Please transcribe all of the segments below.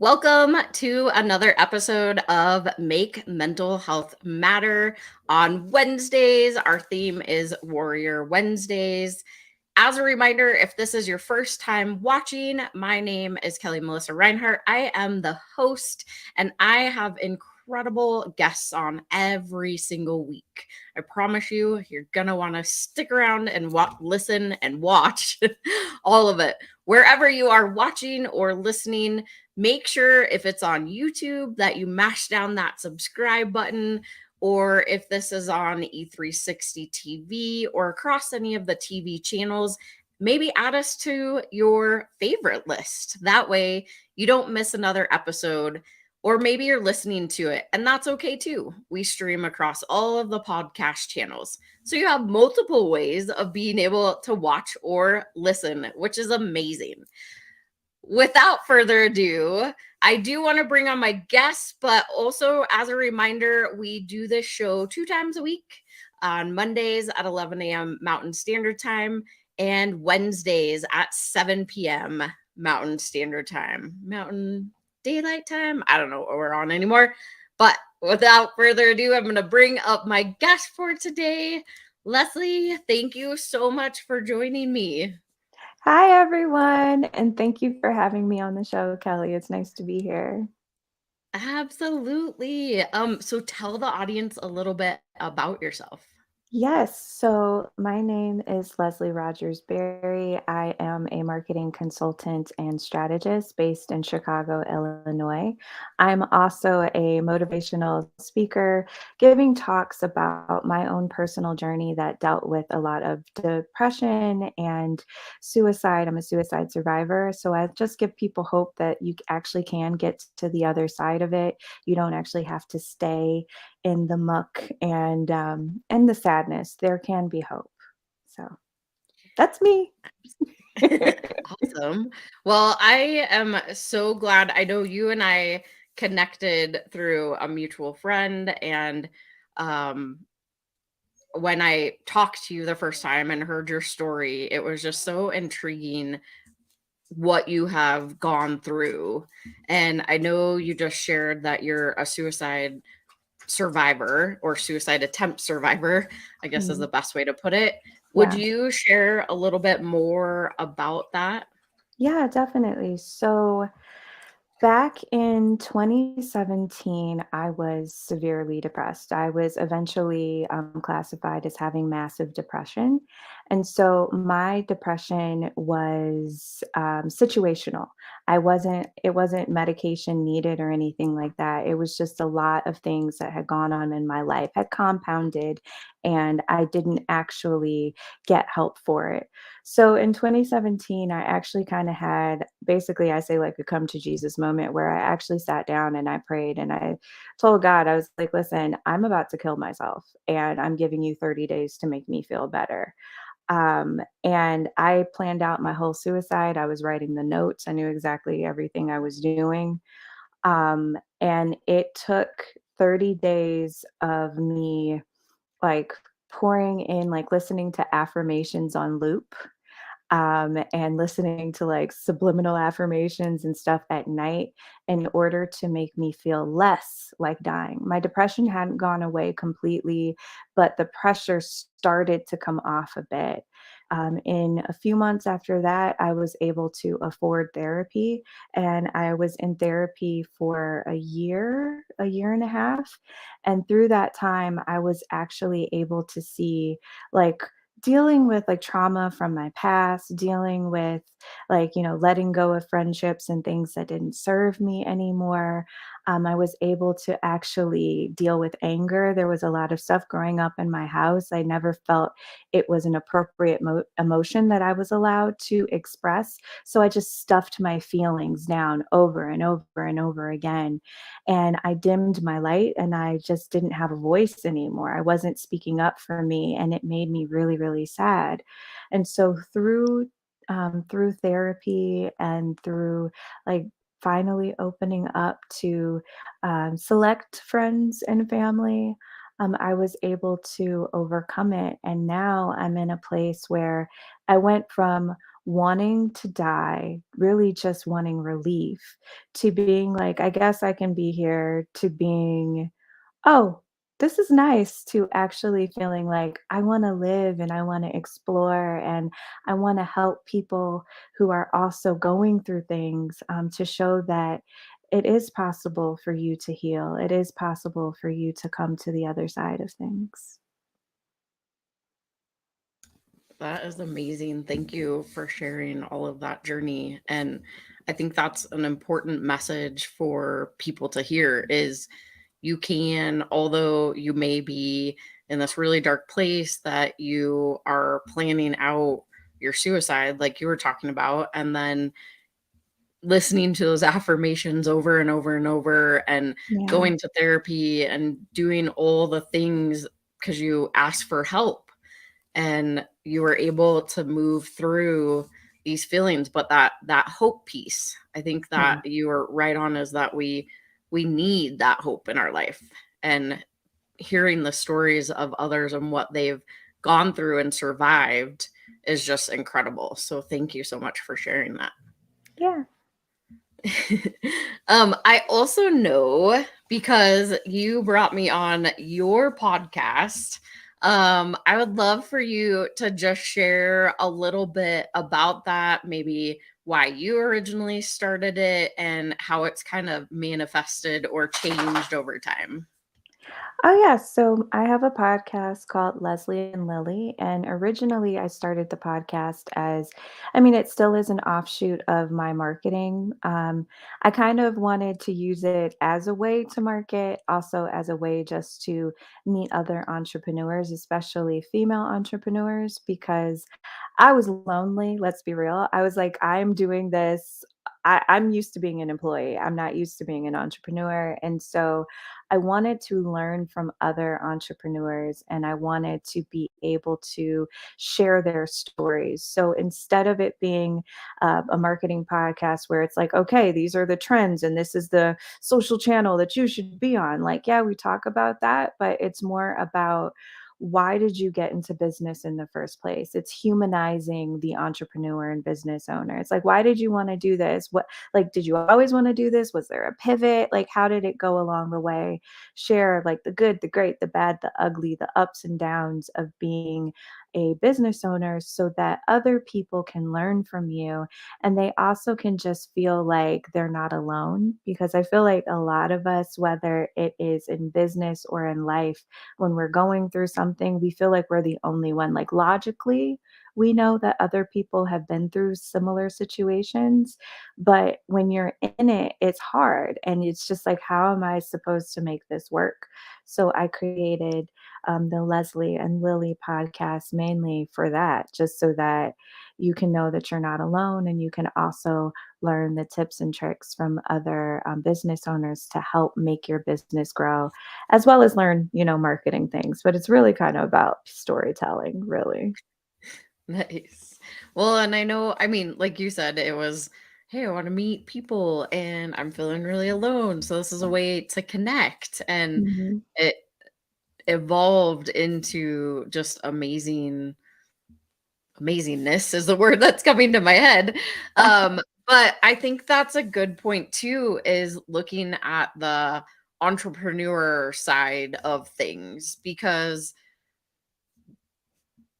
Welcome to another episode of Make Mental Health Matter. On Wednesdays, our theme is Warrior Wednesdays. As a reminder, if this is your first time watching, my name is Kelli Melissa Reinhart. I am the host, and I have incredible guests on every single week. I promise you're going to want to stick around and listen and watch all of it. Wherever you are watching or listening, make sure if it's on YouTube that you mash down that subscribe button, or if this is on E360 TV or across any of the TV channels, maybe add us to your favorite list. That way you don't miss another episode, or maybe you're listening to it, and that's okay too. We stream across all of the podcast channels. So you have multiple ways of being able to watch or listen, which is amazing. Without further ado, I do want to bring on my guests, but also as a reminder, we do this show 2 times a week, on Mondays at 11 a.m. Mountain Standard Time and Wednesdays at 7 p.m. Mountain Standard Time. Mountain Daylight Time? I don't know what we're on anymore. But without further ado, I'm going to bring up my guest for today. Leslie, thank you so much for joining me. Hi, everyone, and thank you for having me on the show, Kelli. It's nice to be here. Absolutely. So tell the audience a little bit about yourself. Yes, so my name is Leslie Rodgers Berry. I am a marketing consultant and strategist based in Chicago, Illinois. I'm also a motivational speaker, giving talks about my own personal journey that dealt with a lot of depression and suicide. I'm a suicide survivor, so I just give people hope that you actually can get to the other side of it. You don't actually have to stay in the muck and the sadness. There can be hope. So that's me. Awesome. Well, I am so glad. I know you and I connected through a mutual friend, and um when I talked to you the first time and heard your story, it was just so intriguing what you have gone through. And I know you just shared that you're a suicide survivor, or suicide attempt survivor, I guess is Mhm. the best way to put it. Would Yeah. you share a little bit more about that? Yeah, definitely. So back in 2017, I was severely depressed. I was eventually classified as having massive depression. And so my depression was situational. It wasn't medication needed or anything like that. It was just a lot of things that had gone on in my life, had compounded, and I didn't actually get help for it. So in 2017, I actually kind of had basically, I say like a come to Jesus moment where I actually sat down and I prayed and I told God, I was like, listen, I'm about to kill myself and I'm giving you 30 days to make me feel better. And I planned out my whole suicide. I was writing the notes, I knew exactly everything I was doing. And it took 30 days of me like pouring in, like listening to affirmations on loop and listening to like subliminal affirmations and stuff at night in order to make me feel less like dying. My depression hadn't gone away completely, but the pressure started to come off a bit. In a few months after that, I was able to afford therapy, and I was in therapy for a year and a half. And through that time, I was actually able to see like dealing with like trauma from my past, dealing with like, letting go of friendships and things that didn't serve me anymore. I was able to actually deal with anger. There was a lot of stuff growing up in my house. I never felt it was an appropriate emotion that I was allowed to express. So I just stuffed my feelings down over and over and over again. And I dimmed my light and I just didn't have a voice anymore. I wasn't speaking up for me, and it made me really, really sad. And so through therapy and through like finally opening up to select friends and family, I was able to overcome it. And now I'm in a place where I went from wanting to die, really just wanting relief, to being like, I guess I can be here, to being, oh, this is nice, to actually feeling like I want to live and I want to explore and I want to help people who are also going through things, to show that it is possible for you to heal. It is possible for you to come to the other side of things. That is amazing. Thank you for sharing all of that journey. And I think that's an important message for people to hear is you can, although you may be in this really dark place that you are planning out your suicide, like you were talking about, and then listening to those affirmations over and over and over and Yeah, going to therapy and doing all the things because you asked for help and you were able to move through these feelings. But that hope piece, I think that yeah, you are right on, is that we need that hope in our life. And hearing the stories of others and what they've gone through and survived is just incredible. So thank you so much for sharing that. yeah. I also know because you brought me on your podcast. I would love for you to just share a little bit about that, maybe why you originally started it and how it's kind of manifested or changed over time. Oh, yeah. So I have a podcast called Leslie and Lily. And originally, I started the podcast as, I mean, it still is an offshoot of my marketing. I kind of wanted to use it as a way to market, also as a way just to meet other entrepreneurs, especially female entrepreneurs, because I was lonely. Let's be real. I was like, I'm doing this. I'm used to being an employee. I'm not used to being an entrepreneur. And so, I wanted to learn from other entrepreneurs and I wanted to be able to share their stories. So instead of it being a marketing podcast where it's like, okay, these are the trends and this is the social channel that you should be on, like, yeah, we talk about that, but it's more about why did you get into business in the first place? It's humanizing the entrepreneur and business owner. It's like, why did you want to do this? What, like, did you always want to do this? Was there a pivot? Like, how did it go along the way? Share like the good, the great, the bad, the ugly, the ups and downs of being a business owner so that other people can learn from you and they also can just feel like they're not alone. Because I feel like a lot of us, whether it is in business or in life, when we're going through something, we feel like we're the only one. Like logically, we know that other people have been through similar situations, but when you're in it, it's hard. And it's just like, how am I supposed to make this work? So I created the Leslie and Lily podcast mainly for that, just so that you can know that you're not alone and you can also learn the tips and tricks from other business owners to help make your business grow, as well as learn, marketing things. But it's really kind of about storytelling, really. Nice. Well, and I know, I mean, like you said, it was, hey, I want to meet people and I'm feeling really alone. So this is a way to connect. And Mhm. it evolved into just amazingness is the word that's coming to my head. But I think that's a good point too, is looking at the entrepreneur side of things, because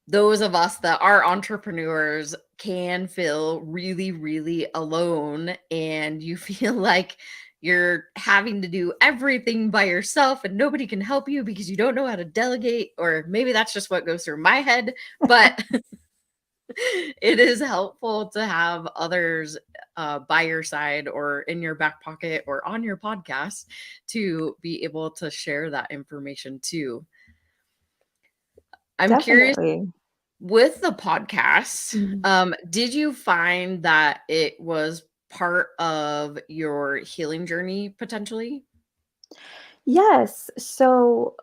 those of us that are entrepreneurs can feel really, really alone. And you feel like you're having to do everything by yourself and nobody can help you because you don't know how to delegate. Or maybe that's just what goes through my head. But it is helpful to have others by your side or in your back pocket or on your podcast to be able to share that information too. I'm curious, Definitely. with the podcast, Mhm. did you find that it was part of your healing journey potentially? Yes. So,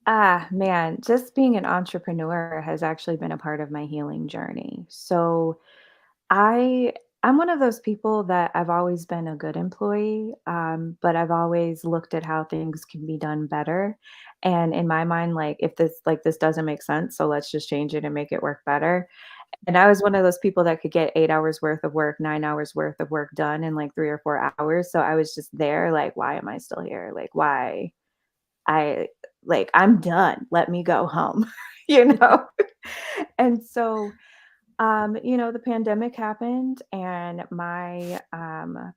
man, just being an entrepreneur has actually been a part of my healing journey. So, I I'm one of those people that I've always been a good employee, but I've always looked at how things can be done better. And in my mind, like if this doesn't make sense, so let's just change it and make it work better. And I was one of those people that could get 8 hours worth of work, 9 hours worth of work done in like 3 or 4 hours. So I was just there like, why am I still here? Like, why? I I'm done. Let me go home, you know? And so, the pandemic happened and my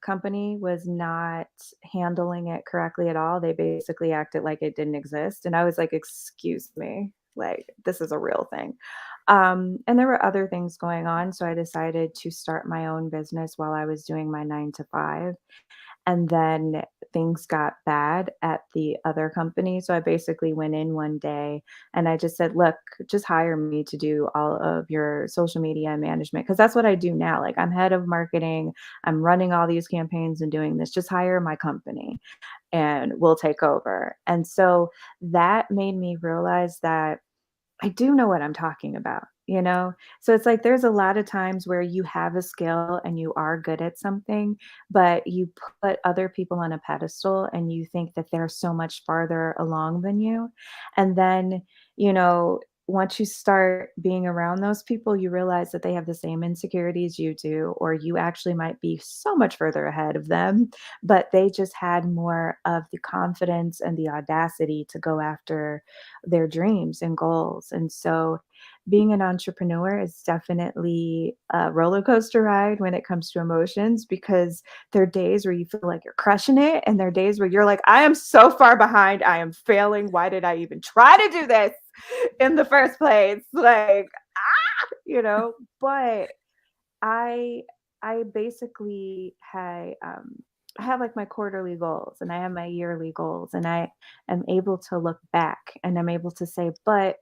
company was not handling it correctly at all. They basically acted like it didn't exist. And I was like, excuse me, like, this is a real thing. And there were other things going on. So I decided to start my own business while I was doing my 9 to 5. And then things got bad at the other company. So I basically went in one day and I just said, look, just hire me to do all of your social media management. Cause that's what I do now. Like I'm head of marketing, I'm running all these campaigns and doing this. Just hire my company and we'll take over. And so that made me realize that I do know what I'm talking about, you know? So it's like there's a lot of times where you have a skill and you are good at something, but you put other people on a pedestal and you think that they're so much farther along than you. And then, you know, once you start being around those people, you realize that they have the same insecurities you do, or you actually might be so much further ahead of them, but they just had more of the confidence and the audacity to go after their dreams and goals. And so being an entrepreneur is definitely a roller coaster ride when it comes to emotions because there are days where you feel like you're crushing it and there are days where you're like, I am so far behind, I am failing, why did I even try to do this in the first place? Like, but I I basically I have like my quarterly goals and I have my yearly goals and I am able to look back and I'm able to say, but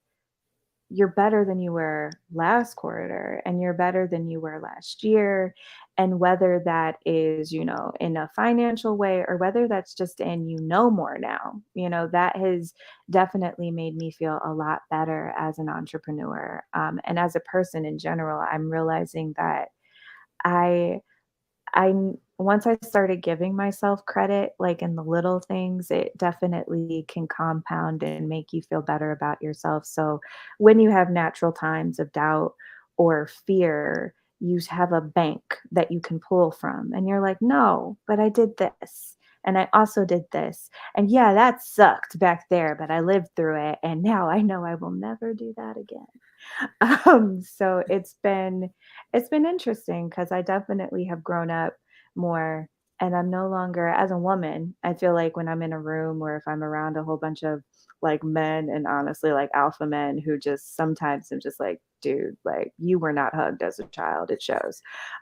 you're better than you were last quarter and you're better than you were last year. And whether that is, in a financial way or whether that's just in more now, that has definitely made me feel a lot better as an entrepreneur. And as a person in general, I'm realizing that I once I started giving myself credit, like in the little things, it definitely can compound and make you feel better about yourself. So when you have natural times of doubt or fear, you have a bank that you can pull from. And you're like, no, but I did this. And I also did this. And yeah, that sucked back there, but I lived through it. And now I know I will never do that again. So it's been interesting because I definitely have grown up more and I'm no longer as a woman. I feel like when I'm in a room or if I'm around a whole bunch of like men and honestly like alpha men who just sometimes I'm just like, dude, like you were not hugged as a child. It shows.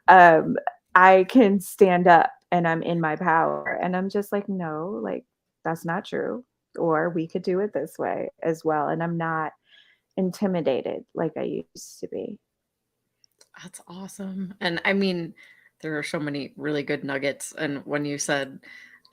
Um, I can stand up and I'm in my power and I'm just like, no, like that's not true. Or we could do it this way as well. And I'm not intimidated like I used to be. That's awesome. And I mean, there are so many really good nuggets. And when you said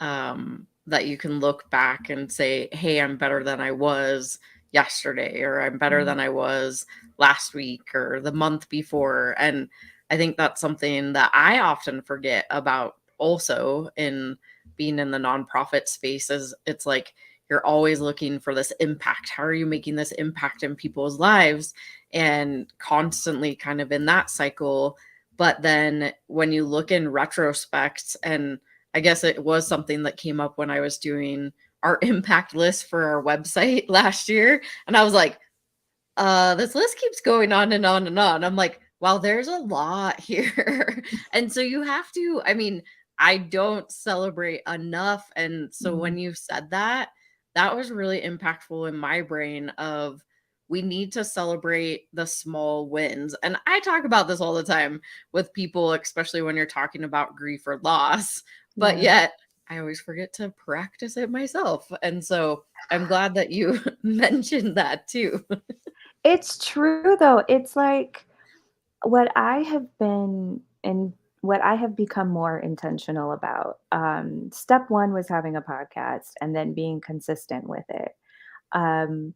that you can look back and say, hey, I'm better than I was yesterday, or I'm better Mhm. than I was last week or the month before. And I think that's something that I often forget about also in being in the nonprofit space is it's like you're always looking for this impact. How are you making this impact in people's lives? And constantly kind of in that cycle. But then when you look in retrospect, and I guess it was something that came up when I was doing our impact list for our website last year. And I was like, this list keeps going on and on and on. I'm like, wow, there's a lot here. And so you have to, I mean, I don't celebrate enough. And so when Mhm. you said that, that was really impactful in my brain of we need to celebrate the small wins. And I talk about this all the time with people, especially when you're talking about grief or loss, but Yeah. yet I always forget to practice it myself. And so I'm glad that you mentioned that too. It's true though. It's like what I have been and what I have become more intentional about. Step one was having a podcast and then being consistent with it.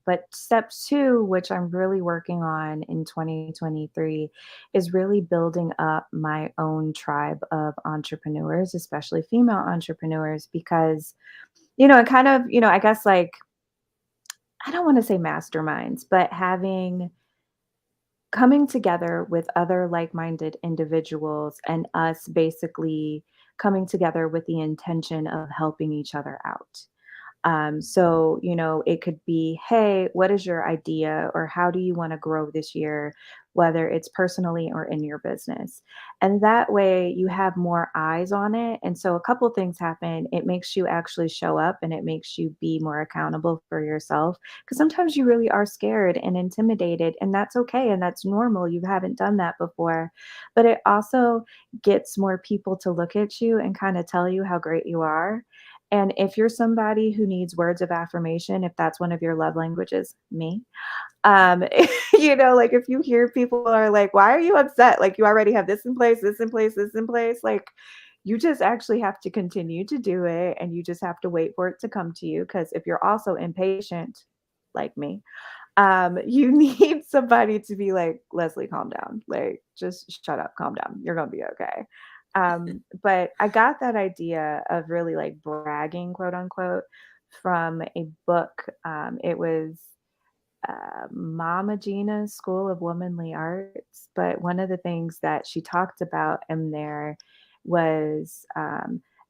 But step two, which I'm really working on in 2023, is really building up my own tribe of entrepreneurs, especially female entrepreneurs, because, it kind of, I guess like, I don't want to say masterminds, but having coming together with other like-minded individuals and us basically coming together with the intention of helping each other out. So, it could be, hey, what is your idea or how do you want to grow this year, whether it's personally or in your business? And that way you have more eyes on it. And so a couple things happen. It makes you actually show up and it makes you be more accountable for yourself. Because sometimes you really are scared and intimidated, and that's okay. And that's normal. You haven't done that before. But it also gets more people to look at you and kind of tell you how great you are. And if you're somebody who needs words of affirmation, if that's one of your love languages, me, um, like if you hear people are like, why are you upset? Like you already have this in place, this in place, this in place. Like you just actually have to continue to do it and you just have to wait for it to come to you. Cause if you're also impatient, like me, you need somebody to be like, Leslie, calm down. Like, just shut up, calm down. You're gonna be okay. But I got that idea of really like bragging, quote unquote, from a book. It was Mama Gina's School of Womanly Arts. But one of the things that she talked about in there was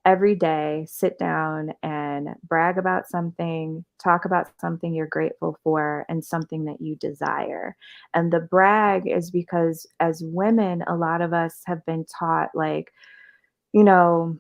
every day sit down and brag about something, talk about something you're grateful for, and something that you desire. And the brag is because as women, a lot of us have been taught, like, you know,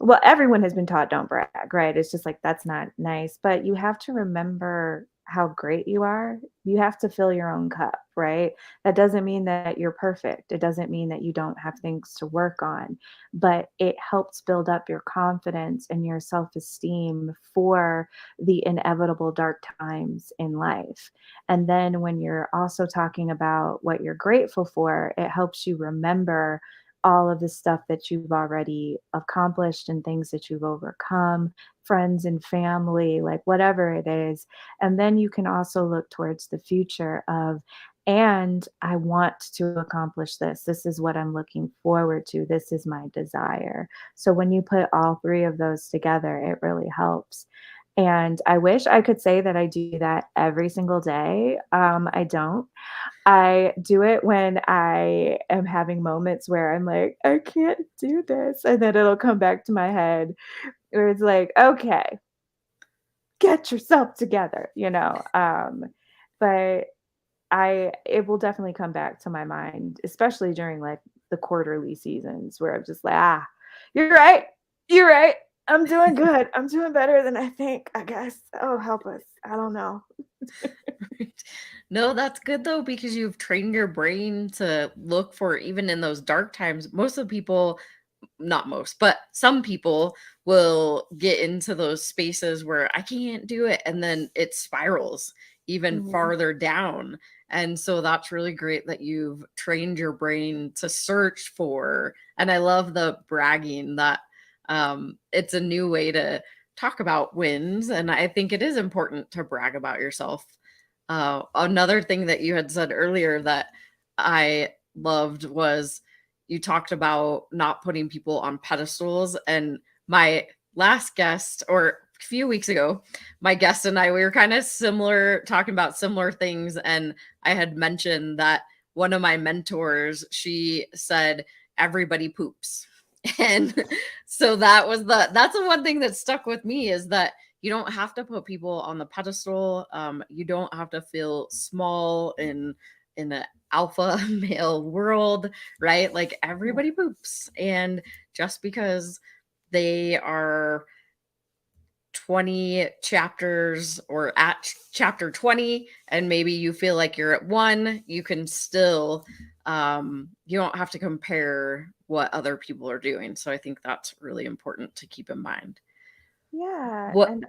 well, everyone has been taught don't brag, right? It's just like that's not nice, but you have to remember how great you are. You have to fill your own cup, right? That doesn't mean that you're perfect. It doesn't mean that you don't have things to work on, but it helps build up your confidence and your self-esteem for the inevitable dark times in life. And then when you're also talking about what you're grateful for, it helps you remember all of the stuff that you've already accomplished and things that you've overcome, friends and family, like whatever it is. And then you can also look towards the future of, and I want to accomplish this. This is what I'm looking forward to. This is my desire. So when you put all three of those together, it really helps. And I wish I could say that I do that every single day. I don't. I do it when I am having moments where I'm like, "I can't do this," and then it'll come back to my head where it's like, "Okay, get yourself together," but it will definitely come back to my mind, especially during, like, the quarterly seasons where I'm just like, "Ah, you're right, you're right. I'm doing good. I'm doing better than I think, I guess. Oh, help us. I don't know." No, that's good though, because you've trained your brain to look for, even in those dark times. Most of the people, not most, but some people will get into those spaces where I can't do it. And then it spirals even Mhm. farther down. And so that's really great that you've trained your brain to search for. And I love the bragging that it's a new way to talk about wins. And I think it is important to brag about yourself. Another thing that you had said earlier that I loved was you talked about not putting people on pedestals. And my last guest, or a few weeks ago, my guest and I, we were kind of similar, talking about similar things. And I had mentioned that one of my mentors, she said, everybody poops. And so that's the one thing that stuck with me, is that you don't have to put people on the pedestal. You don't have to feel small in an alpha male world, right? Like Yeah. everybody poops, and just because they are 20 chapters or at chapter 20 and maybe you feel like you're at one, you can still you don't have to compare what other people are doing. So I think that's really important to keep in mind. Yeah, What and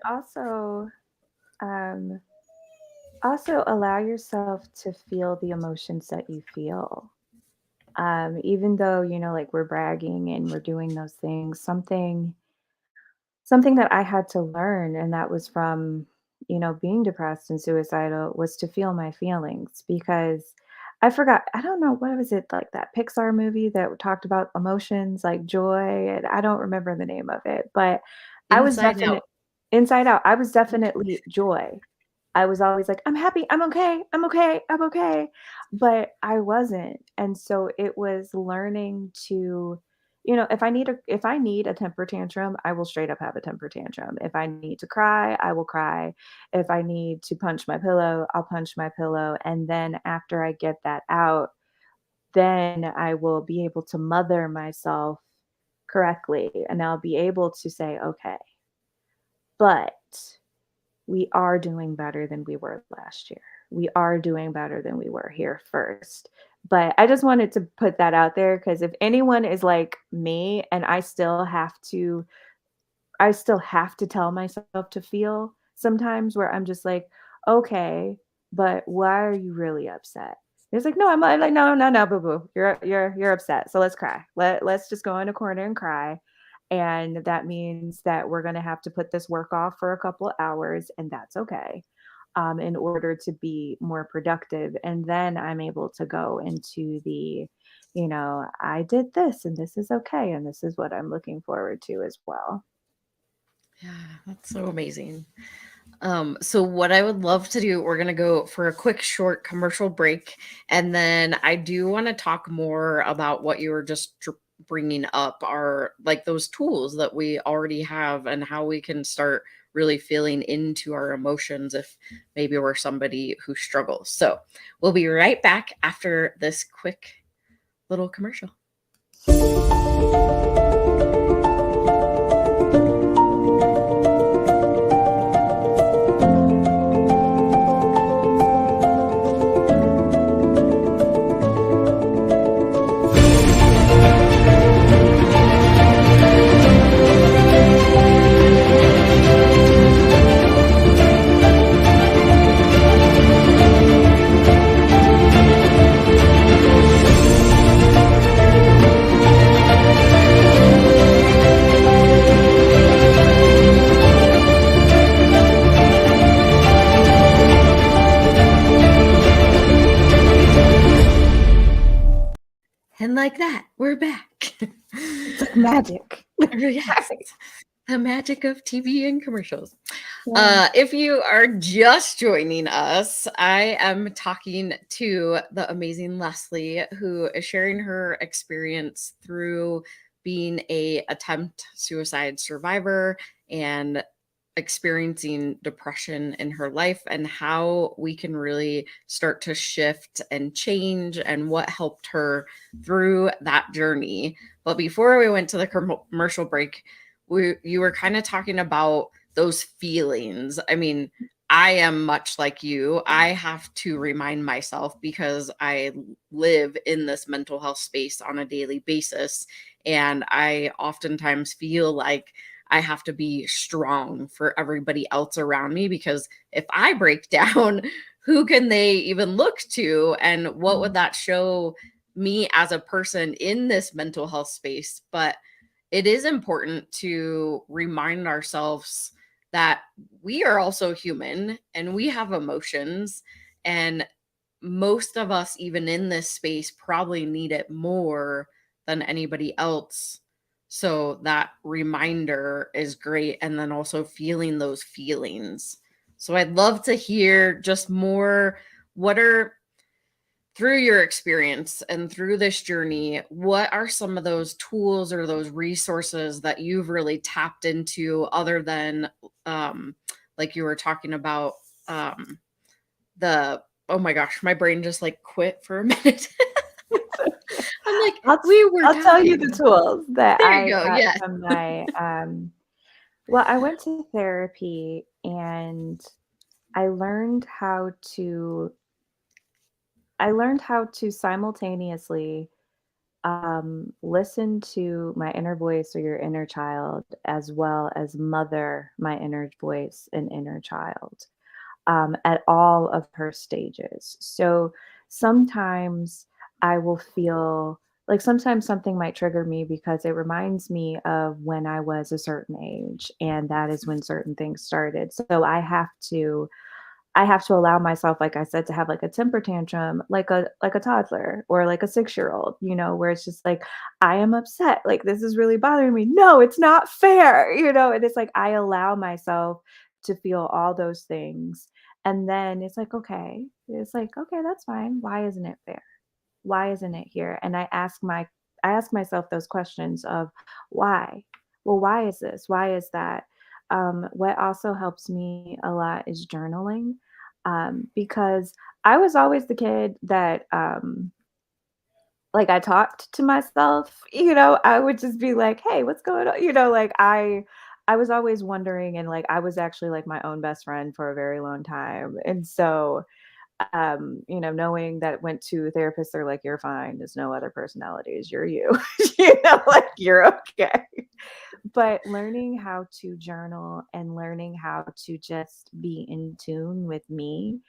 um also allow yourself to feel the emotions that you feel. Even though, like we're bragging and we're doing those things, something that I had to learn, and that was from, being depressed and suicidal, was to feel my feelings because I forgot, I don't know, what was it, like that Pixar movie that talked about emotions like joy, and I don't remember the name of it, but I was inside out. definite Inside Out, I was definitely joy. I was always like, "I'm happy, I'm okay, I'm okay, I'm okay," but I wasn't, and so it was learning to, if I need a temper tantrum, I will straight up have a temper tantrum. If I need to cry, I will cry. If I need to punch my pillow, I'll punch my pillow, and then after I get that out, then I will be able to mother myself correctly, and I'll be able to say, "Okay, but we are doing better than we were last year. We are doing better than we were here first." But I just wanted to put that out there because if anyone is like me and I still have to tell myself to feel sometimes where I'm just like, "Okay, but why are you really upset?" It's like, "No, I'm like, no, no, no, boo boo. You're upset. So let's cry. Let's just go in a corner and cry." And that means that we're gonna have to put this work off for a couple hours, and that's okay. In order to be more productive. And then I'm able to go into I did this and this is okay. And this is what I'm looking forward to as well. Yeah, that's so amazing. So what I would love to do, we're gonna go for a quick short commercial break, and then I do want to talk more about what you were just bringing up, are like those tools that we already have and how we can start really feeling into our emotions if maybe we're somebody who struggles. So we'll be right back after this quick little commercial. And like that, we're back. It's like magic. Yes, the magic of TV and commercials. Yeah. If you are just joining us, I am talking to the amazing Leslie, who is sharing her experience through being a attempt suicide survivor and experiencing depression in her life, and how we can really start to shift and change and what helped her through that journey. But before we went to the commercial break, you were kind of talking about those feelings. I mean, I am much like you. I have to remind myself because I live in this mental health space on a daily basis. And I oftentimes feel like I have to be strong for everybody else around me, because if I break down, who can they even look to? And what would that show me as a person in this mental health space? But it is important to remind ourselves that we are also human and we have emotions. And most of us, even in this space, probably need it more than anybody else. So that reminder is great. And then also feeling those feelings. So I'd love to hear just more. What are, through your experience and through this journey, what are some of those tools or those resources that you've really tapped into, other than like you were talking about, the, oh my gosh, my brain just like quit for a minute. I'm like, we were I'll tell you the talking. tools that There you I go. got Yes. from my well, I went to therapy and I learned how to I learned how to simultaneously listen to my inner voice or your inner child, as well as mother my inner voice and inner child at all of her stages. So sometimes I will feel like sometimes something might trigger me because it reminds me of when I was a certain age, and that is when certain things started. So I have to allow myself, like I said, to have like a temper tantrum, like a toddler or like a 6-year-old, where it's just like, I am upset. Like this is really bothering me. No, it's not fair, and it's like I allow myself to feel all those things. And then it's like, okay, that's fine. Why isn't it fair? Why isn't it here? And I ask myself those questions of why? Well, why is this? Why is that? What also helps me a lot is journaling, because I was always the kid that like I talked to myself, I would just be like, "Hey, what's going on?" Like I was always wondering, and like I was actually like my own best friend for a very long time. And so knowing that went to therapists are like, "You're fine. There's no other personalities. You're you." Like you're okay. But learning how to journal and learning how to just be in tune with me,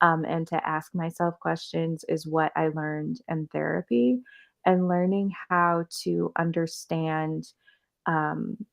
and to ask myself questions is what I learned in therapy, and learning how to understand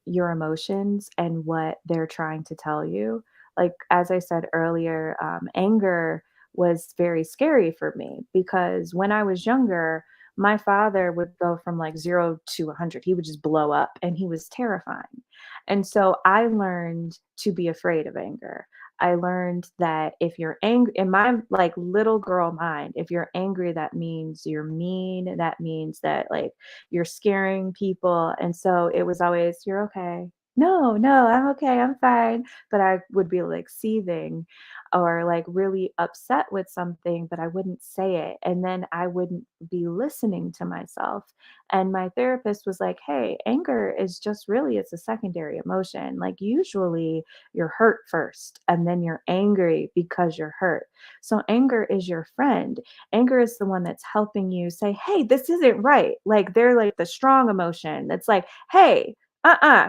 your emotions and what they're trying to tell you. Like, as I said earlier, anger was very scary for me because when I was younger, my father would go from like 0 to 100. He would just blow up and he was terrifying. And so I learned to be afraid of anger. I learned that if you're angry, in my like little girl mind, if you're angry, that means you're mean. That means that like you're scaring people. And so it was always, "You're okay." "No, no, I'm okay. I'm fine." But I would be like seething or like really upset with something, but I wouldn't say it. And then I wouldn't be listening to myself. And my therapist was like, "Hey, anger is just really, it's a secondary emotion. Like usually you're hurt first and then you're angry because you're hurt. So anger is your friend. Anger is the one that's helping you say, hey, this isn't right." Like they're like the strong emotion that's like, hey,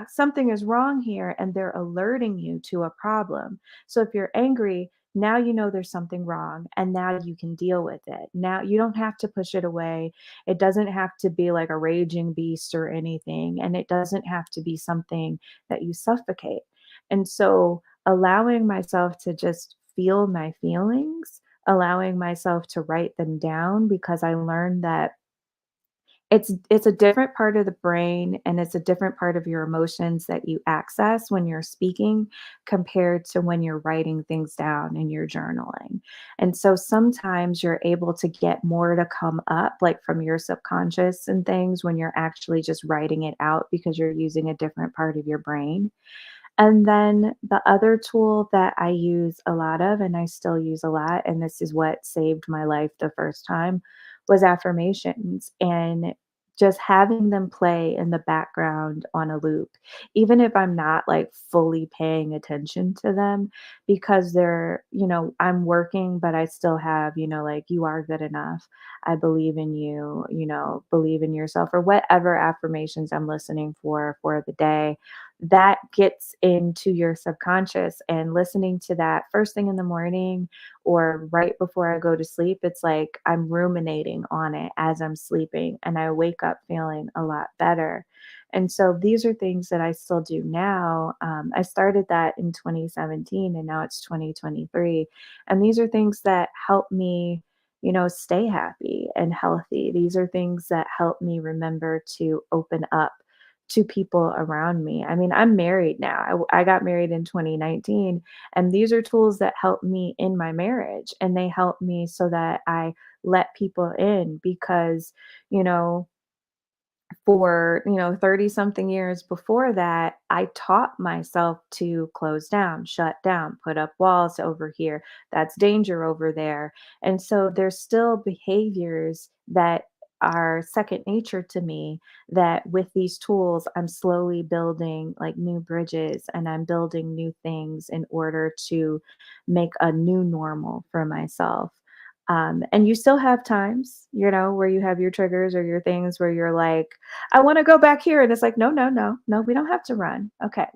something is wrong here. And they're alerting you to a problem. So if you're angry, now you know there's something wrong and now you can deal with it. Now you don't have to push it away. It doesn't have to be like a raging beast or anything. And it doesn't have to be something that you suffocate. And so allowing myself to just feel my feelings, allowing myself to write them down, because I learned that it's a different part of the brain and it's a different part of your emotions that you access when you're speaking compared to when you're writing things down and you're journaling. And so sometimes you're able to get more to come up like from your subconscious and things when you're actually just writing it out because you're using a different part of your brain. And then the other tool that I use a lot of, and I still use a lot, and this is what saved my life the first time, was affirmations and just having them play in the background on a loop, even if I'm not like fully paying attention to them, because I'm working, but I still have, like, "You are good enough. I believe in you, believe in yourself," or whatever affirmations I'm listening for the day that gets into your subconscious. And listening to that first thing in the morning or right before I go to sleep, it's like I'm ruminating on it as I'm sleeping and I wake up feeling a lot better. And so these are things that I still do now. I started that in 2017 and now it's 2023. And these are things that help me, stay happy and healthy. These are things that help me remember to open up to people around me. I mean, I'm married now. I got married in 2019, and these are tools that help me in my marriage, and they help me so that I let people in because, you know, for 30 something years before that, I taught myself to close down, shut down, put up walls over here, that's danger over there. And so there's still behaviors that are second nature to me, that with these tools I'm slowly building like new bridges and I'm building new things in order to make a new normal for myself. And you still have times, where you have your triggers or your things where you're like, "I want to go back here." And it's like, "No, no, no, no, we don't have to run." Okay,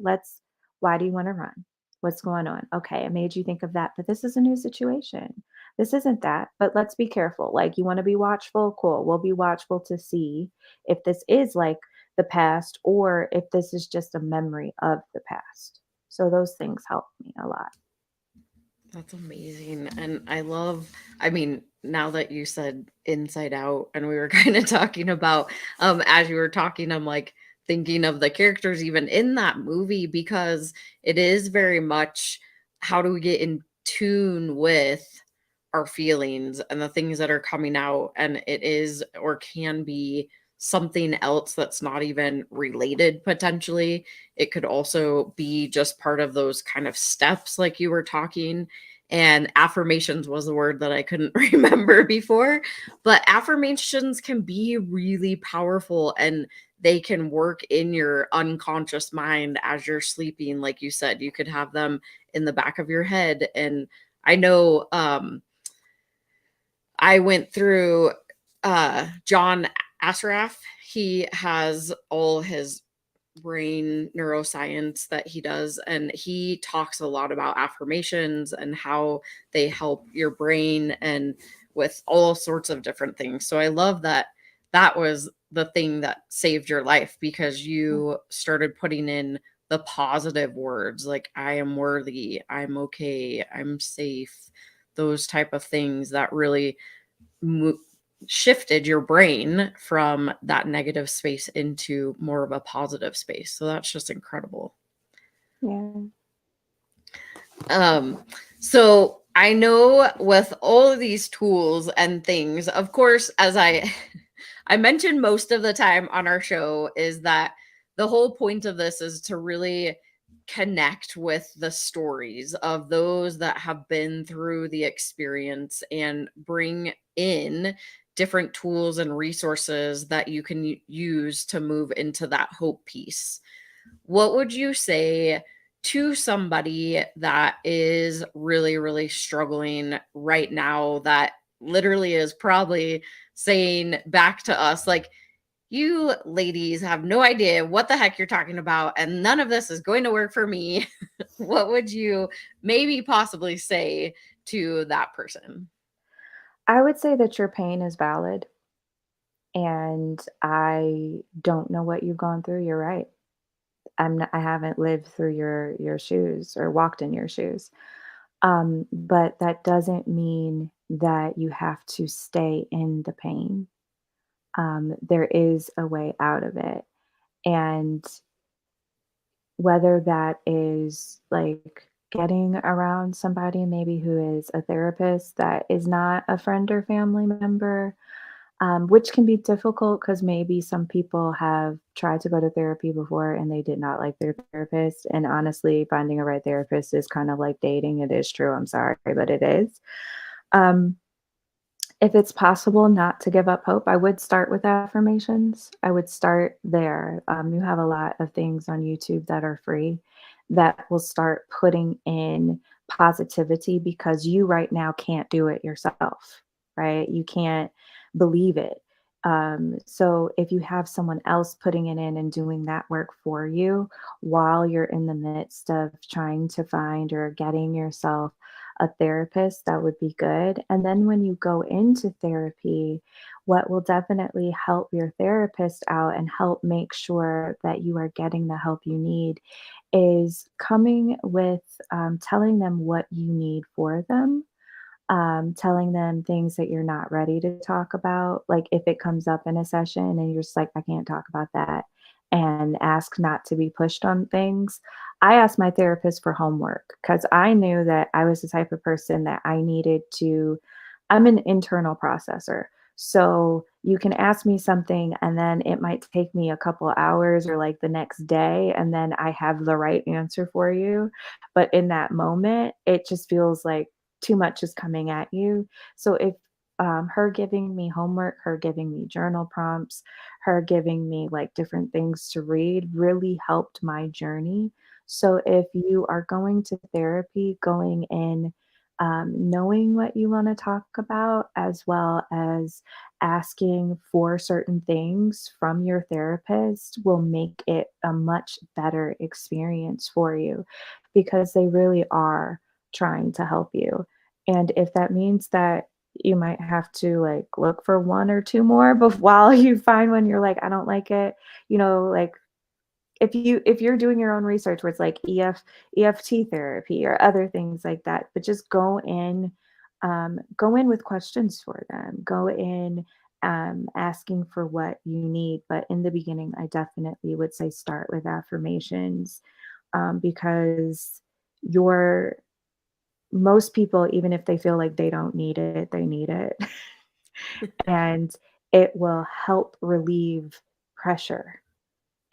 why do you want to run? What's going on? Okay, it made you think of that, but this is a new situation. This isn't that, but let's be careful. Like, you want to be watchful? Cool. We'll be watchful to see if this is like the past or if this is just a memory of the past. So those things help me a lot. That's amazing. And I mean, now that you said Inside Out and we were kind of talking about as you were talking, I'm like thinking of the characters even in that movie because it is very much how do we get in tune with our feelings and the things that are coming out, and it is or can be something else that's not even related potentially. It could also be just part of those kind of steps like you were talking. And affirmations was the word that I couldn't remember before, but affirmations can be really powerful, and they can work in your unconscious mind as you're sleeping. Like you said, you could have them in the back of your head. And I know I went through John Asraf. He has all his brain neuroscience that he does, and he talks a lot about affirmations and how they help your brain and with all sorts of different things. So I love that that was the thing that saved your life, because you started putting in the positive words like I am worthy, I'm okay, I'm safe, those type of things that really mo- shifted your brain from that negative space into more of a positive space. So that's just incredible. Yeah. Um, so I know with all of these tools and things, of course, as I I mentioned most of the time on our show, is that the whole point of this is to really connect with the stories of those that have been through the experience and bring in different tools and resources that you can use to move into that hope piece. What would you say to somebody that is really, really struggling right now, that literally is probably saying back to us, like, you ladies have no idea what the heck you're talking about, and none of this is going to work for me? What would you maybe possibly say to that person? I would say that your pain is valid, and I don't know what you've gone through. You're right. I haven't lived through your shoes or walked in your shoes. But that doesn't mean that you have to stay in the pain. There is a way out of it. And whether that is like getting around somebody maybe who is a therapist that is not a friend or family member, which can be difficult because maybe some people have tried to go to therapy before and they did not like their therapist. And honestly, finding a right therapist is kind of like dating. It is true. I'm sorry, but it is. Um, if it's possible not to give up hope, I would start with affirmations. I would start there. You have a lot of things on YouTube that are free that will start putting in positivity because you right now can't do it yourself, right? You can't believe it. So if you have someone else putting it in and doing that work for you while you're in the midst of trying to find or getting yourself a therapist, that would be good. And then when you go into therapy, what will definitely help your therapist out and help make sure that you are getting the help you need is coming with telling them what you need for them, telling them things that you're not ready to talk about. Like if it comes up in a session and you're just like, I can't talk about that, and ask not to be pushed on things. I asked my therapist for homework because I knew that I was the type of person that I needed to, I'm an internal processor. So you can ask me something and then it might take me a couple hours or like the next day, and then I have the right answer for you. But in that moment, it just feels like too much is coming at you. So if her giving me homework, her giving me journal prompts, her giving me like different things to read really helped my journey. So if you are going to therapy, going in, knowing what you want to talk about, as well as asking for certain things from your therapist, will make it a much better experience for you because they really are trying to help you. And if that means that you might have to like look for one or two more while you find one you're like, I don't like it, like if you're doing your own research where it's like EFT therapy or other things like that, but just go in with questions for them. Go in asking for what you need. But in the beginning, I definitely would say start with affirmations because your most people, even if they feel like they don't need it, they need it. And it will help relieve pressure,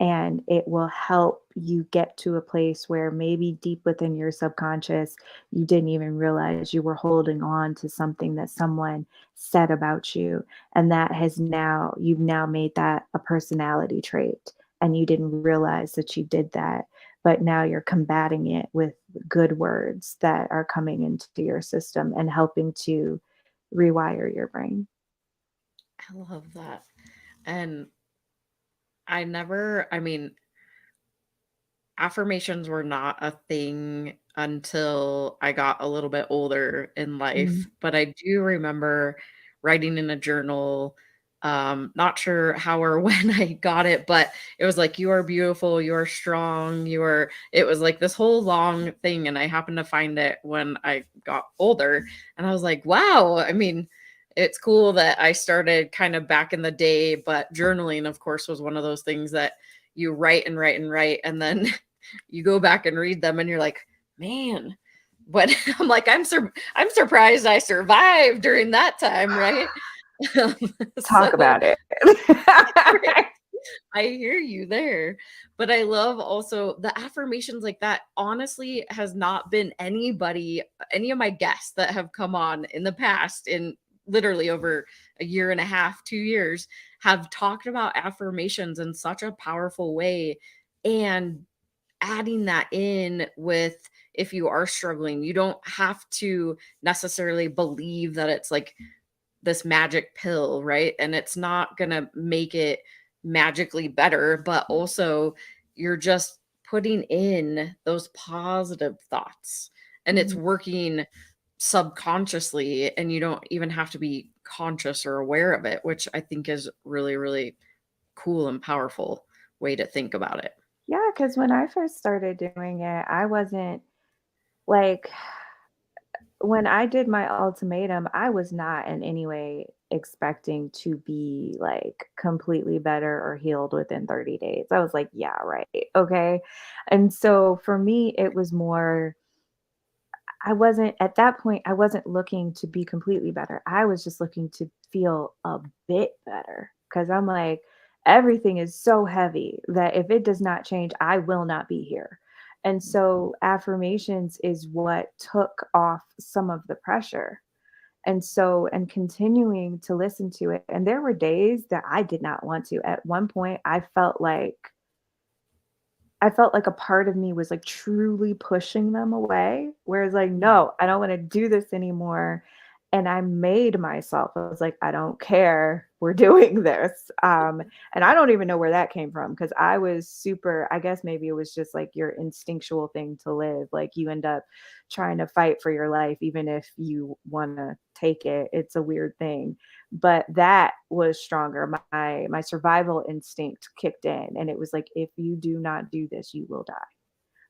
and it will help you get to a place where maybe deep within your subconscious, you didn't even realize you were holding on to something that someone said about you. And that has now, you've now made that a personality trait. And you didn't realize that you did that. But now you're combating it with good words that are coming into your system and helping to rewire your brain. I love that. And I mean, affirmations were not a thing until I got a little bit older in Mm. life, but I do remember writing in a journal, not sure how or when I got it, but it was like, "You are beautiful, you are strong, you are," it was like this whole long thing, and I happened to find it when I got older, and I was like, "Wow." I mean, it's cool that I started kind of back in the day, but journaling, of course, was one of those things that you write and write and write, and then you go back and read them and you're like, man, but I'm like, I'm surprised I survived during that time, right? Talk So about it. right, I hear you there. But I love also the affirmations like that. Honestly, has not been any of my guests that have come on in the past, in literally over a year and a half, 2 years, have talked about affirmations in such a powerful way. And adding that in with, if you are struggling, you don't have to necessarily believe that it's like this magic pill, right? And it's not going to make it magically better, but also you're just putting in those positive thoughts and it's Mhm. working subconsciously, and you don't even have to be conscious or aware of it, which I think is really, really cool and powerful way to think about it. Yeah, because when I first started doing it, I wasn't like, when I did my ultimatum, I was not in any way expecting to be like completely better or healed within 30 days. I was like, yeah, right. Okay. And so for me, it was more, I wasn't at that point, I wasn't looking to be completely better. I was just looking to feel a bit better because I'm like, everything is so heavy that if it does not change, I will not be here. And so affirmations is what took off some of the pressure. And so, and continuing to listen to it. And there were days that I did not want to. At one point, I felt like a part of me was, like, truly pushing them away, whereas, like, Mhm. "No, I don't wanna do this anymore," and I made myself, I was like, "I don't care, we're doing this," and I don't even know where that came from because I was super, I guess maybe it was just, like, your instinctual thing to live, like, you end up trying to fight for your life even if you wanna take it, it's a weird thing, but that was stronger. My survival instinct kicked in, and it was like, if you do not do this, you will die.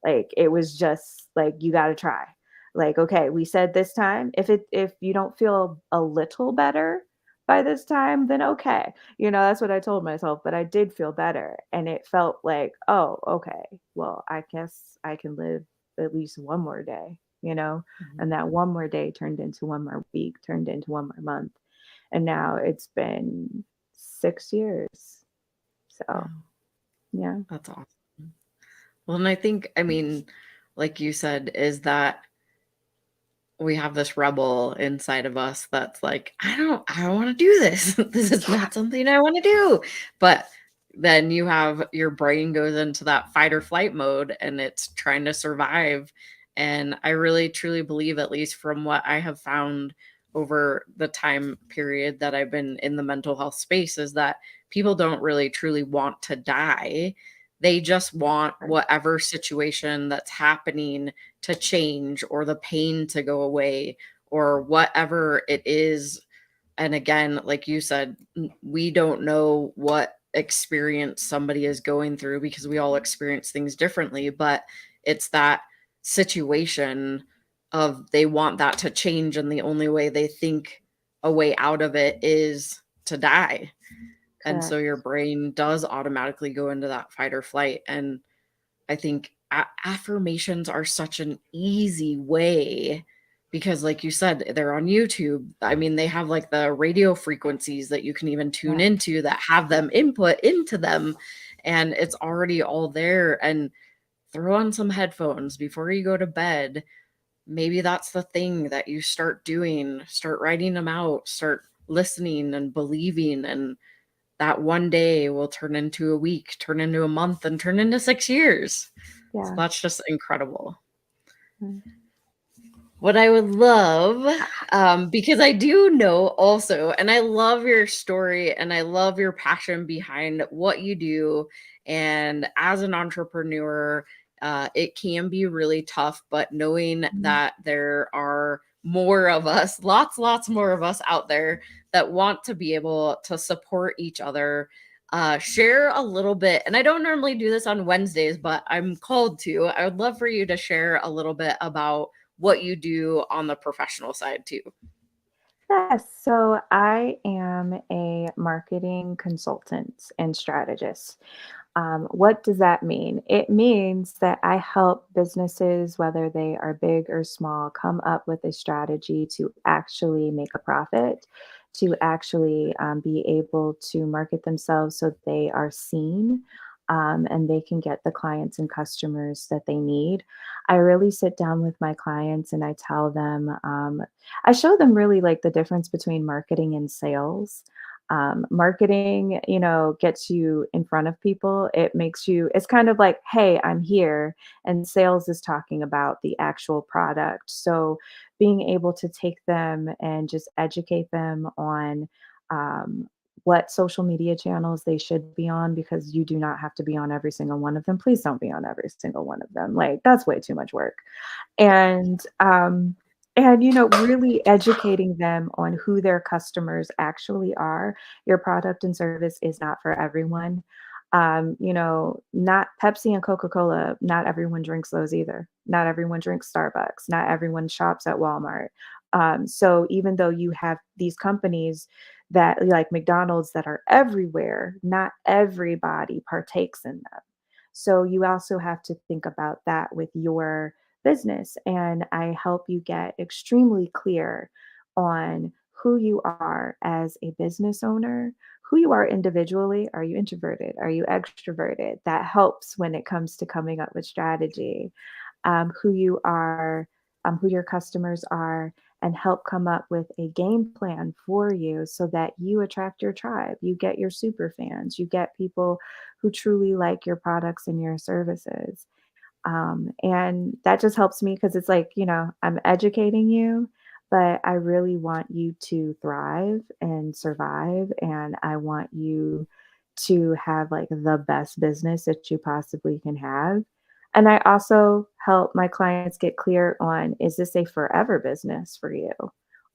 Like, it was just like, you got to try. Like, okay, we said this time, if you don't feel a little better by this time, then okay. That's what I told myself, but I did feel better, and it felt like, oh, okay, well, I guess I can live at least one more day. Mhm. And that one more day turned into one more week, turned into one more month, and now it's been 6 years. So, Wow, yeah. that's awesome. Well, and I think, I mean, like you said, is that we have this rebel inside of us that's like, I don't want to do this. This is not something I want to do. But then you have your brain goes into that fight or flight mode and it's trying to survive. And I really truly believe, at least from what I have found over the time period that I've been in the mental health space, is that people don't really truly want to die. They just want Right. whatever situation that's happening to change, or the pain to go away, or whatever it is. And again, like you said, we don't know what experience somebody is going through because we all experience things differently, but it's that situation of they want that to change, and the only way they think a way out of it is to die. And so your Correct. brain does automatically go into that fight or flight. And I think affirmations are such an easy way because like you said, they're on YouTube. I mean, they have like the radio frequencies that you can even tune Yeah. into that have them input into them, and it's already all there. And throw on some headphones before you go to bed. Maybe that's the thing that you start doing. Start writing them out, start listening and believing, and that one day will turn into a week, turn into a month, and turn into 6 years. So Yeah. that's just incredible. Mm. What I would love, because I do know also, and I love your story and I love your passion behind what you do. And as an entrepreneur, it can be really tough, but knowing Mhm. that there are more of us, lots more of us out there that want to be able to support each other. Share a little bit, and I don't normally do this on Wednesdays, but I'm called to. I would love for you to share a little bit about what you do on the professional side too. Yes, so I am a marketing consultant and strategist. What does that mean? It means that I help businesses, whether they are big or small, come up with a strategy to actually make a profit, to actually be able to market themselves so they are seen, and they can get the clients and customers that they need. I really sit down with my clients and I tell them, I show them really like the difference between marketing and sales. Marketing, gets you in front of people. It makes you, it's kind of like, hey, I'm here. And sales is talking about the actual product. So being able to take them and just educate them on um, what social media channels they should be on, because you do not have to be on every single one of them. Please don't be on every single one of them. Like, that's way too much work. And really educating them on who their customers actually are. Your product and service is not for everyone. Not Pepsi and Coca-Cola, not everyone drinks those either. Not everyone drinks Starbucks, not everyone shops at Walmart. So even though you have these companies that like McDonald's that are everywhere, not everybody partakes in them. So you also have to think about that with your business. And I help you get extremely clear on who you are as a business owner, who you are individually. Are you introverted? Are you extroverted? That helps when it comes to coming up with strategy. Who you are, who your customers are, and help come up with a game plan for you so that you attract your tribe. You get your super fans, you get people who truly like your products and your services. And that just helps me because it's like, I'm educating you, but I really want you to thrive and survive. And I want you to have like the best business that you possibly can have. And I also help my clients get clear on, is this a forever business for you?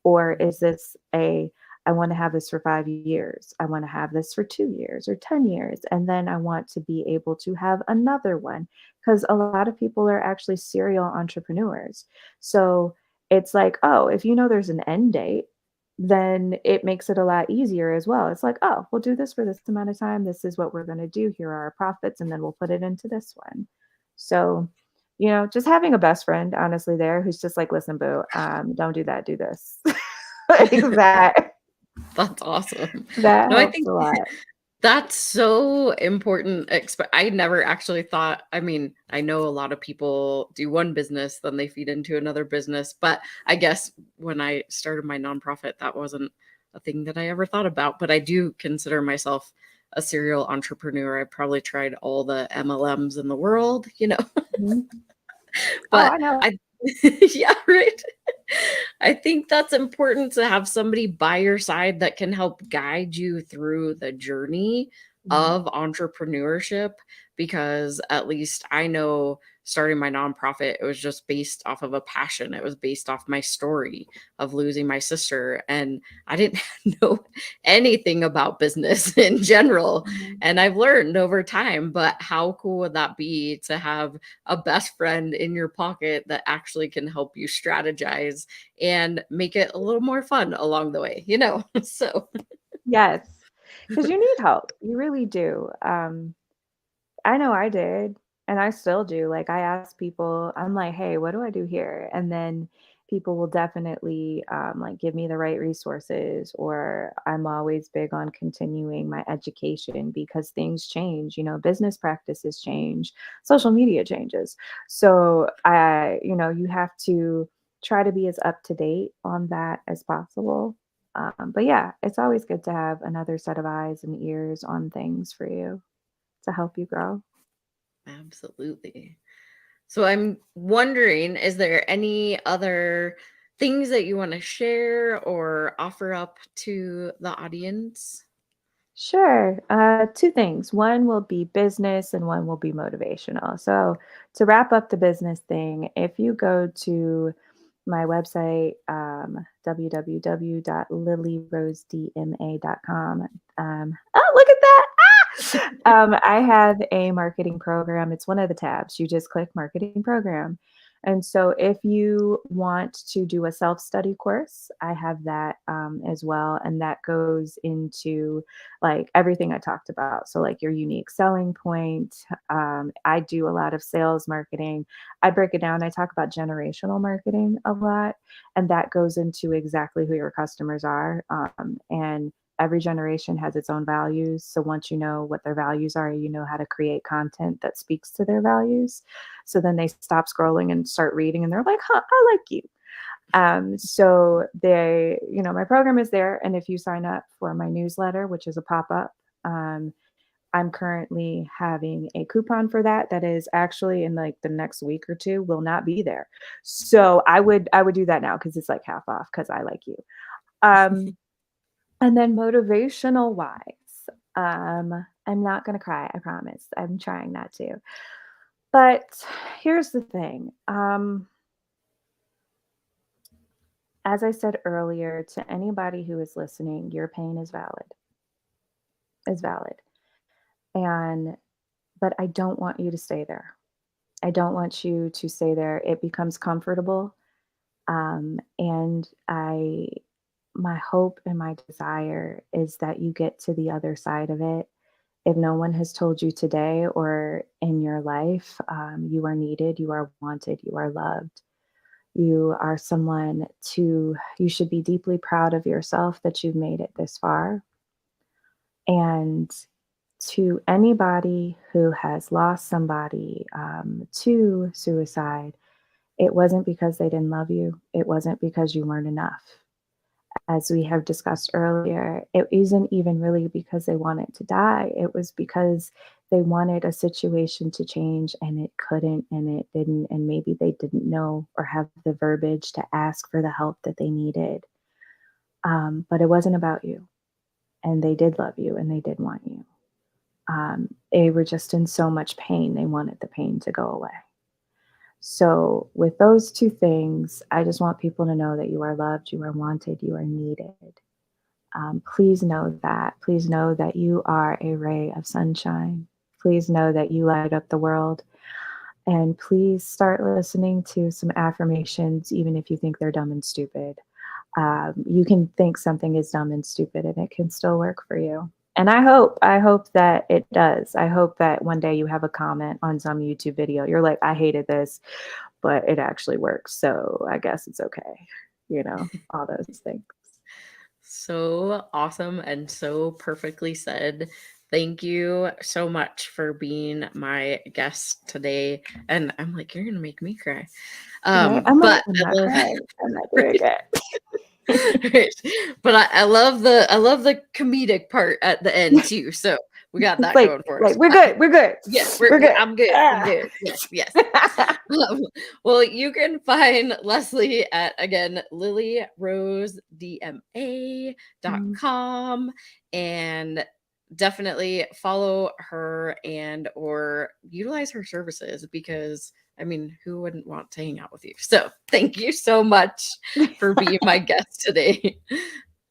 Or is this I want to have this for 5 years. I want to have this for 2 years or 10 years. And then I want to be able to have another one, because a lot of people are actually serial entrepreneurs. So it's like, oh, if you know there's an end date, then it makes it a lot easier as well. It's like, oh, we'll do this for this amount of time. This is what we're going to do. Here are our profits, and then we'll put it into this one. So, just having a best friend, honestly, there who's just like, listen, boo, don't do that, do this. Like that, That's awesome. that No, I helps think a lot. that's so important. I never actually thought, I mean, I know a lot of people do one business, then they feed into another business. But I guess when I started my nonprofit, that wasn't a thing that I ever thought about. But I do consider myself a serial entrepreneur. I probably tried all the MLMs in the world. Mhm. Oh, But I know. I, yeah, right. I think that's important to have somebody by your side that can help guide you through the journey Mhm. of entrepreneurship, because at least I know starting my nonprofit, it was just based off of a passion. It was based off my story of losing my sister. And I didn't know anything about business in general. Mhm. And I've learned over time. But how cool would that be to have a best friend in your pocket that actually can help you strategize and make it a little more fun along the way? So Yes, because you need help. You really do. I know I did, and I still do. Like, I ask people, I'm like, "Hey, what do I do here?" And then people will definitely like give me the right resources, or I'm always big on continuing my education because things change, business practices change, social media changes. So you have to try to be as up to date on that as possible. But yeah, it's always good to have another set of eyes and ears on things for you to help you grow. Absolutely. So I'm wondering, is there any other things that you want to share or offer up to the audience? Sure. Two things. One will be business and one will be motivational. So, to wrap up the business thing, if you go to my website, www.lilyrosedma.com, oh, look at that. I have a marketing program. It's one of the tabs. You just click marketing program. And so if you want to do a self-study course, I have that as well. And that goes into like everything I talked about. So like your unique selling point. I do a lot of sales marketing. I break it down. I talk about generational marketing a lot. And that goes into exactly who your customers are. And every generation has its own values. So once you know what their values are, you know how to create content that speaks to their values. So then they stop scrolling and start reading and they're like, huh, I like you. So my program is there. And if you sign up for my newsletter, which is a pop-up, I'm currently having a coupon for that is actually in like the next week or two will not be there. So I would do that now because it's like half off because I like you. Um, and then motivational wise, I'm not going to cry. I promise. I'm trying not to. But here's the thing. As I said earlier, to anybody who is listening, your pain is valid. And, but I don't want you to stay there. I don't want you to stay there. It becomes comfortable. And my hope and my desire is that you get to the other side of it. If no one has told you today or in your life, you are needed, you are wanted, you are loved. You are you should be deeply proud of yourself that you've made it this far. And to anybody who has lost somebody to suicide, it wasn't because they didn't love you. It wasn't because you weren't enough. As we have discussed earlier, it isn't even really because they wanted to die. It was because they wanted a situation to change and it couldn't and it didn't. And maybe they didn't know or have the verbiage to ask for the help that they needed. But it wasn't about you. And they did love you and they did want you. They were just in so much pain. They wanted the pain to go away. So, with those two things, I just want people to know that you are loved, you are wanted, you are needed. Please know that. Please know that you are a ray of sunshine. Please know that you light up the world. And please start listening to some affirmations, even if you think they're dumb and stupid. You can think something is dumb and stupid and it can still work for you. And I hope that it does. I hope that one day you have a comment on some YouTube video. You're like, I hated this, but it actually works. So I guess it's okay. All those things. So awesome and so perfectly said. Thank you so much for being my guest today. And I'm like, you're gonna make me cry. Right? But I'm I not love crying. I'm not doing it. right. But I love the comedic part at the end too. So we got It's that going for us. we're good. We're good. Yes, We're good. I'm good. I'm Ah. good. Yes, yes. Well, you can find Leslie at again Lily Rose DMA.com and definitely follow her and or utilize her services because I mean, who wouldn't want to hang out with you? So thank you so much for being my guest today.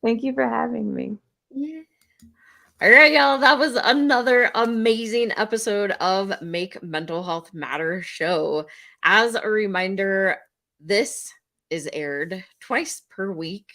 Thank you for having me. Yeah. All right, y'all. That was another amazing episode of Make Mental Health Matter show. As a reminder, this is aired twice per week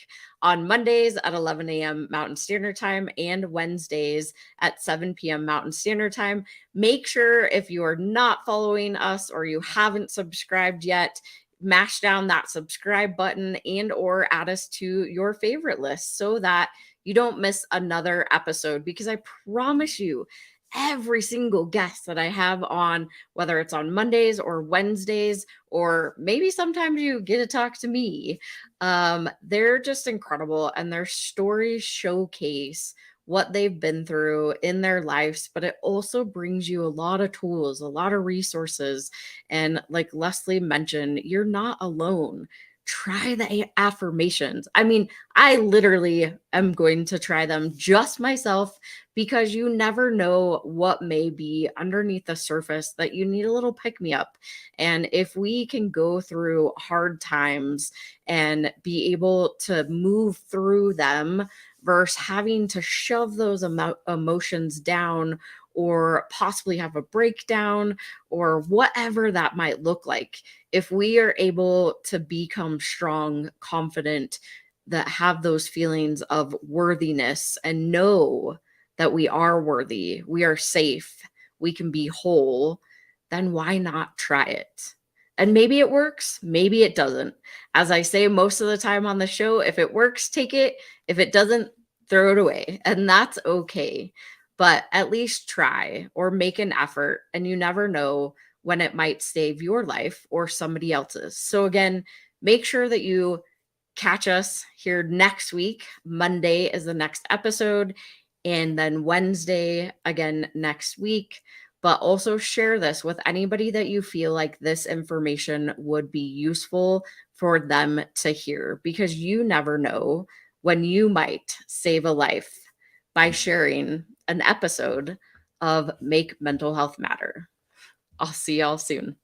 on Mondays at 11 a.m. Mountain Standard Time and Wednesdays at 7 p.m. Mountain Standard Time. Make sure if you are not following us or you haven't subscribed yet, mash down that subscribe button and or add us to your favorite list so that you don't miss another episode, because I promise you, every single guest that I have on, whether it's on Mondays or Wednesdays, or maybe sometimes you get to talk to me, they're just incredible, and their stories showcase what they've been through in their lives, but it also brings you a lot of tools, a lot of resources. And like Leslie mentioned, you're not alone. Try the affirmations. I mean, I literally am going to try them just myself, because you never know what may be underneath the surface that you need a little pick me up. And if we can go through hard times and be able to move through them versus having to shove those emotions down or possibly have a breakdown or whatever that might look like. If we are able to become strong, confident, that have those feelings of worthiness and know that we are worthy, we are safe, we can be whole, then why not try it? And maybe it works, maybe it doesn't. As I say most of the time on the show, if it works, take it. If it doesn't, throw it away. And that's okay. But at least try or make an effort. And you never know when it might save your life or somebody else's. So, again, make sure that you catch us here next week. Monday is the next episode. And then Wednesday again next week. But also share this with anybody that you feel like this information would be useful for them to hear, because you never know when you might save a life by sharing an episode of Make Mental Health Matter. I'll see y'all soon.